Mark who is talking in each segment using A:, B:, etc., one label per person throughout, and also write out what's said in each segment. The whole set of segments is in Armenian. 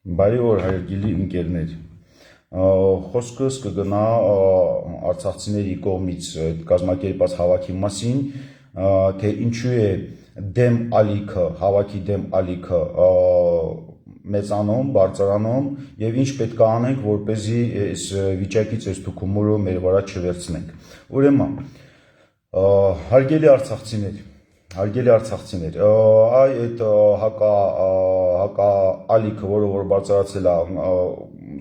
A: Բարի օր հարգելի ընկերներ, խոսքս կգնա արցախցիների կողմից կազմակերպած հավաքի մասին, թե ինչու է դեմ ալիքը, հավաքի դեմ ալիքը մեծանում, բարձրանում եւ ինչ պետք է անենք, որպեսզի այս վիճակից այս թուքումուրը մեր վրա չվերցնենք։ Ուրեմն, հարգելի արցախցիներ, այդ հակա ալիքը, որ բարձրացել է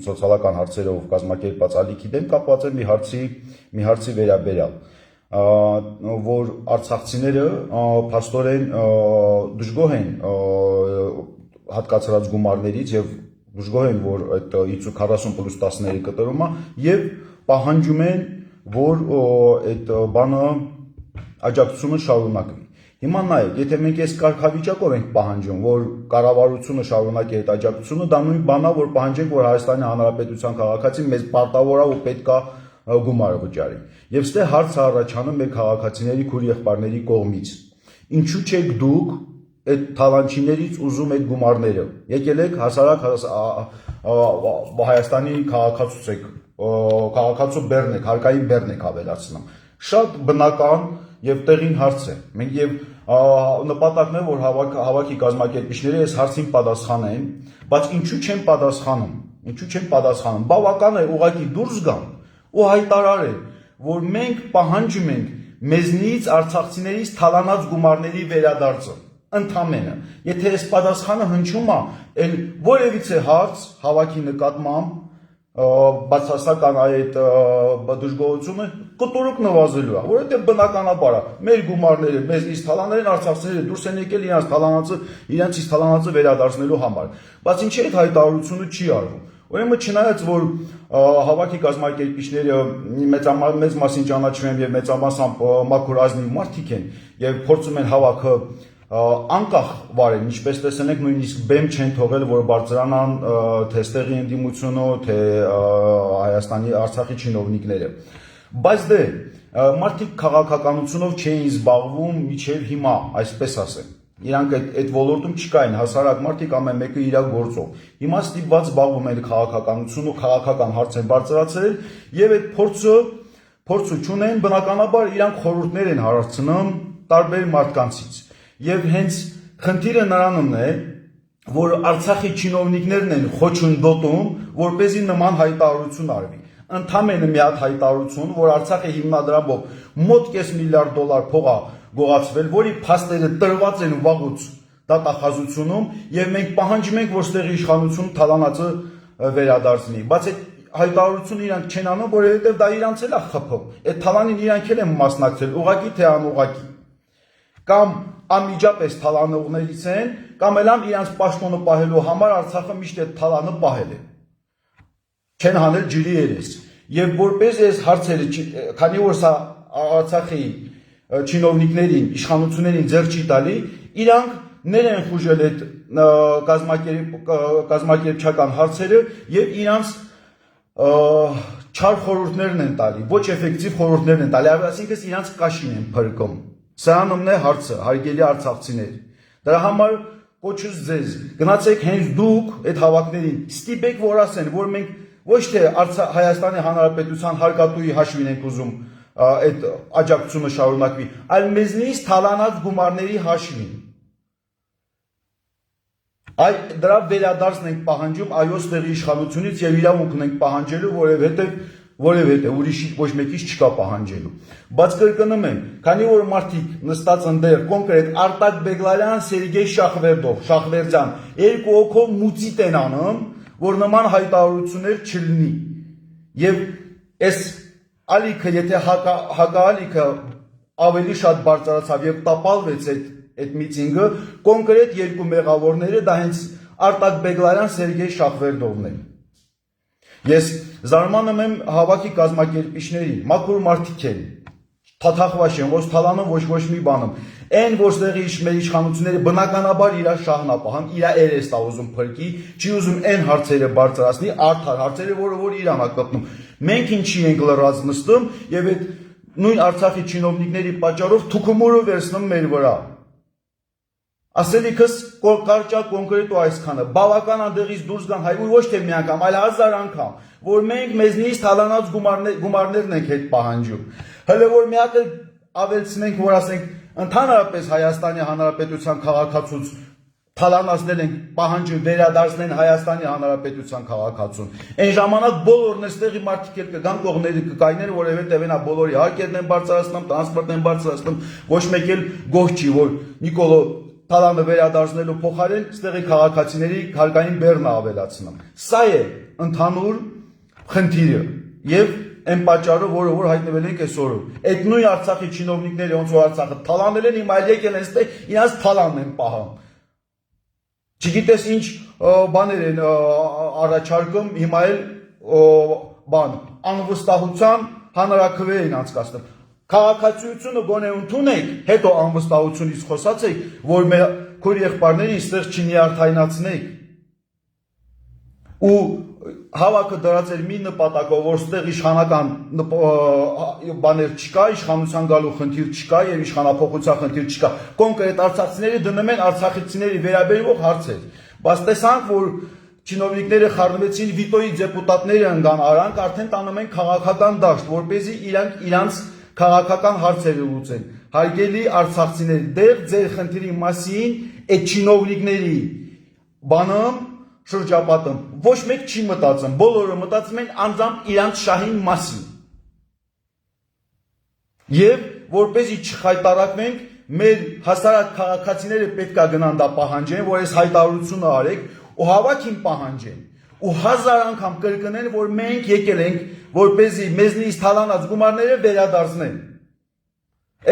A: սոցիալական հարցերով կազմակերպած ալիքի դեմ, կապված է մի հարցի վերաբերյալ, որ արցախցիները փաստորեն դժգոհ են հատկացրած գումարներից եւ դժգոհ են, որ այդ 40+10-ների կտրումը եւ պահանջում են, որ այդ բանը աջակցությունը շարունակվի։ Հիմա նայեք, եթե մենք այս կարգավիճակով ենք պահանջում, որ կառավարությունը շարունակի այդ աջակցությունը, դա նույն բանն է, որ պահանջենք, որ Հայաստանի Հանրապետության քաղաքացին մեզ պարտավոր է ու պետք է գումարը վճարի։ Եվ ստե հարց է առաջանում մեր քաղաքացիների քուր եղբայրների կողմից։ Ինչու չեք դուք այդ թալանչիներից ուզում այդ գումարները։ Եկել եք հասարակ Հայաստանի քաղաքացուց եք, քաղաքացու բեռն եք, հարկային բեռն եք ավելացնում։ Շատ բնական եւ տեղին հարց է։ Մենք եւ նպատակն է, որ հավաքի կազմակերպիչները այս հարցին պատասխանեն, բայց ինչու չեն պատասխանում։ Բավական է ուղղակի դուրս գան ու հայտարարեն, որ մենք պահանջում ենք մեզնից արցախցիներից թալանած գումարների վերադարձը։ Ընդամենը, եթե այս պատասխանը հնչում է, էլ որևիցե հարց հավաքի նկատմամբ բացասական այդ դժգոհությունը կտորուկ նվազելու է, որովհետև բնականաբար է, մեր գումարները, մեզնից թալաներն արցախցիները դուրս են եկել իրենցից թալանածը վերադարձնելու համար, բայց ինչի այդ հայտարարությունը չի արվում։ Ուրեմն չնայած որ հավաքի կազմակերպիչները մեծ մասին ճանաչվում են եւ մեծամասամբ մաքուր ազնիվ մարդիկ են եւ փորձում են հավաքը անկախ վարեն, ինչպես տեսել եք, նույնիսկ բեմ չեն թողել, որ բարձրանան թե ստեղի ընդդիմությունը, թե Հայաստանի Արցախի չինովնիկները։ Բայց դե մարդիկ քաղաքականությունով չէին զբաղվում մինչև հիմա, այսպես ասեմ։ Իրանք այդ ոլորտում չկային, հասարակ մարդիկ ամեն մեկը իր գործով։ Հիմա ստիպված զբաղվում են քաղաքականությունը, քաղաքական հարց են բարձրացրել եւ այդ փորձը չունեն, բնականաբար իրանք խորհուրդներ են հարցնում տարբեր մարդկանցից։ Եվ հենց խնդիրը նրանում է, որ Արցախի չինովնիկներն են խոչընդոտում, որպեսզի նման հայտարարություն արվի։ Ընդամենը մի հատ հայտարարություն, որ Արցախի հիմնադրամով մոտ $5 միլիարդ փող է գողացվել, որի փաստերը տրված են վաղուց դատախազությունում, եւ մենք պահանջում ենք, որ ստեղի իշխանությունը թալանածը վերադարձնի։ Բայց այդ հայտարարությունը իրանք չեն անում, որովհետեւ դա իրանց էլ է խփում։ Այդ թալանին իրանք էլ են մասնակցել, ուղղակի թե անուղղակի։ Կամ անմիջապես թալանողներից են, կամ էլ իրանց պաշտոնը պահելու համար Արցախը միշտ այդ թալանը պահել է։ Չեն հանել ջրի երես։ Եվ որպես այս հարցերը, քանի որ սա Արցախի չինովնիկներին, իշխանություններին ձեռ չի տալի, իրանք ներ են խուժել այդ կազմակերպչական հարցերը եւ իրանց չար խորհուրդներն են տալի, ոչ էֆեկտիվ խորհուրդներն են տալի, այսինքն իրանց կաշին են փրկում։ Սրանումն է հարցը, հարգելի արցախցիներ։ Դրա համար կոչուս ձեզ, գնացեք հենց դուք այդ հավաքներին ստիպեք, որ ասեն, որ մենք ոչ թե Հայաստանի Հանրապետության հարկատուի հաշվին ենք ուզում այդ աջակցությունը շարունակվի, այլ մեզնից թալանած գումարների հաշվին։ Դրա վերադարձն ենք պահանջում այո ստեղի իշխանությունից եւ իրավունքն ենք պահանջելու, որովհետեւ ուրիշի ոչ մեկից չկա պահանջելու։ Բայց կրկնում եմ, քանի որ մարդիկ նստած ընդեր կոնկրետ Արտակ Բեգլարյան, Սերգեյ Շախվերդյան երկու օքով մուծիտ են անում, որ նման հայտարարություններ չլինի։ Եվ այս ալիքը, եթե հակաալիքը ավելի շատ բարձրացավ եւ տապալվեց այդ միտինգը, կոնկրետ երկու մեղավորները դա հենց Արտակ Բեգլարյան, Սերգեյ Շախվերդովն են։ Ես զարմանում եմ հավաքի կազմակերպիչներին, մաքուր մարդիկ են, թաթախվաշ են, ոչ թալանում, ոչ մի բանում։ Այն որ ստեղի մեր իշխանությունները բնականաբար իր շահն ապահան, իր երեստ է ուզում փրկի, չի ուզում այն հարցերը բարձրացնի, արդար հարցերը, որ իրան է կպնում։ Մենք ինչի ենք լռած նստում եւ այդ նույն Արցախի չինովնիկների պատճառով թուքումուրը վերցնում մեր վրա։ Ասելիքս կարճա կոնկրետ ու այսքանը բավական անդեղից դուրս գան հայ ոչ թե մի անգամ, այլ 1000 անգամ, որ մենք մեզնից թալանած գումարներն ենք հետ պահանջում։ Հələ որ մի հատ ավելցնենք, որ ասենք ընդհանրապես Հայաստանի Հանրապետության քաղաքացուց թալանացնել ենք պահանջում վերադարձնեն Հայաստանի Հանրապետության քաղաքացուն։ Այն ժամանակ բոլորն էստեղի մարդիկ էլ կգան կողմերի կկայներ, որովհետև նա բոլորի հարկերն են բարձրացնում, տրանսպորտն են բարձրացնում, ոչ մեկ էլ գոհ չի, որ Նիկոլո Թալանը վերադարձնելու փոխարեն ստեղի քաղաքացիների հարկային բեռնը ավելացնում։ Սա է ընդհանուր խնդիրը եւ այն պատճառով, որ հայտնվել ենք այսօր։ Այդ նույն Արցախի չինովնիկները ոնց որ Արցախը թալանել են, հիմա եկել են ստե իրանց թալանն են պահում։ Չգիտես ինչ բաներ են առաջարկում, հիմա էլ բան անվստահության հանրաքվե են անցկացնում։ Քաղաքացիությունը գոնե ընդունեք, հետո անվստահությունից խոսացեք, որ մեր քույր եղբայրներին ստեղ չնիարդայնացնեք։ Ու հավաքը դրած էր մի նպատակով, որ ստեղ իշխանական բաներ չկա, իշխանության գալու խնդիր չկա եւ իշխանափոխության խնդիր չկա։ Կոնկրետ արցախցիների դնում են արցախցիների վերաբերող հարցեր։ Բայց տեսանք, որ չինովնիկները խառնվեցին վիտոյի դեպուտատները ընկան արանք, արդեն տանում են քաղաքական դաշտ, որպեսզի իրանց քաղաքական հարցերը լուծեն։ Հարգելի արցախցիներ, դեռ ձեր խնդրի մասին այդ չինովնիկների բանում շրջապատում ոչ մեկ չի մտածում, բոլորը մտածում են անձամբ իրանց շահին մասին։ Եվ որպեսզի չխայտարակվենք, մեր հասարակ քաղաքացիները պետք է գնան դա պահանջեն, որ այս հայտարարությունը արեք ու հավաքին պահանջեն ու 1000 անգամ կրկնեն, որ մենք եկել ենք, որպեսզի մեզնից թալանած գումարները վերադարձնեն։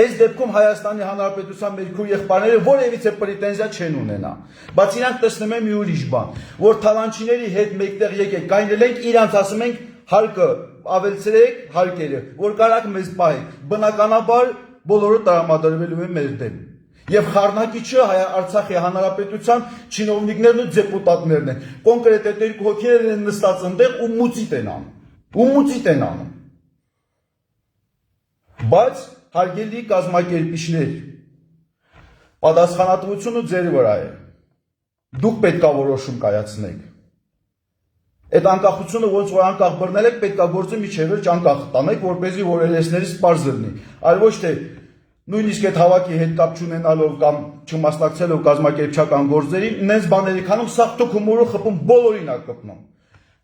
A: Այս դեպքում Հայաստանի Հանրապետության մեր քույր եղբայրները որևիցե պրետենզիա չեն ունենա, բայց իրանք տեսնում են մի ուրիշ բան, որ թալանչիների հետ մեկտեղ եկեք, կայնել ենք, իրանց ասում ենք հարկը ավելցրեք հարկերը, որ կարաք մեզ պահեք, բնականաբար բոլորը տրամադրվելու են մեր դեմ։ Եվ խառնակիչը Արցախի Հանրապետության չինովնիկներն ու դեպուտատներն են։ Կոնկրետ այդ երկու հոգիներն են նստած այնտեղ ու մուծիտ են անում։ Բայց հարգելի կազմակերպիչներ, պատասխանատվությունը ձեր վրա է։ Դուք պետք է որոշում կայացնեք։ Այդ անկախությունը ոնց որ անկախ բռնել եք, պետք է գործը միջևերջ անկախ տանեք, որպեսզի որ երեսներից պարզ լինի։ Այլ ոչ թե նույնիսկ այդ հավաքի հետ կապ չունենալով կամ չմասնակցելով կազմակերպչական գործերին, նենց բաների քանում սաղ թուք հումորը խփում բոլորին ա կպնում։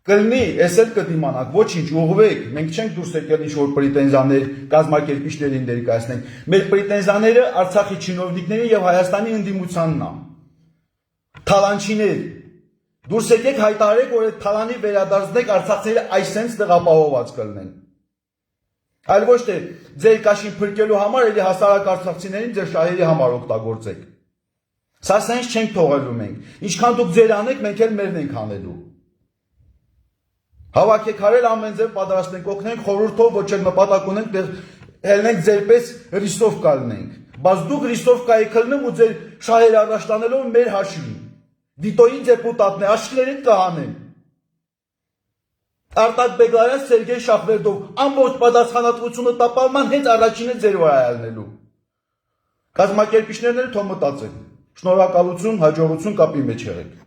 A: Կլինի, ես էլ կդիմանաք, ոչինչ, ուղղվեք, մենք չենք դուրս եկել ինչ-որ պրետենզիաներ կազմակերպիչներին ներկայացնենք։ Մեր պրետենզիաները Արցախի չինովնիկների եւ Հայաստանի ընդդիմությանն ա։ Թալանչիներ, դուրս եկեք հայտարարեք, որ այդ թալանի վերադարձնեք արցախցիները այսենց տեղապահովված կլինեն։ Այլ ոչ թե ձեր կաշին փրկելու համար էլի հասարակ արցախցիներին ձեր շահերի համար օգտագործեք։ Սա սենց չենք թողելու մենք։ Ինչքան դուք ձեր անեք, մենք էլ մերն ենք անելու։ Հավաքեք հարել ամեն ձև պատրաստենք, օգնենք խորհրդով, ոչ էլ նպատակ ունենք, ելնենք ձերպես ռիսովկա լինենք։ Բայց դուք ռիսովկայի քլնում ու ձեր շահերը առաջ տանելով մեր հաշվին։ Վիտոյի դեպուտատն է, աշկերին կհանեն։ Արտակ Բեգլարյան, Սերգեյ Շախվերդով ամբողջ պատասխանատվությունը տապալման հենց առաջինը ձեր վրա ելնելու։ Կազմակերպիչներն էլ թող մտածեն։ Շնորհակալություն, հաջողություն կապի մեջ եղեք։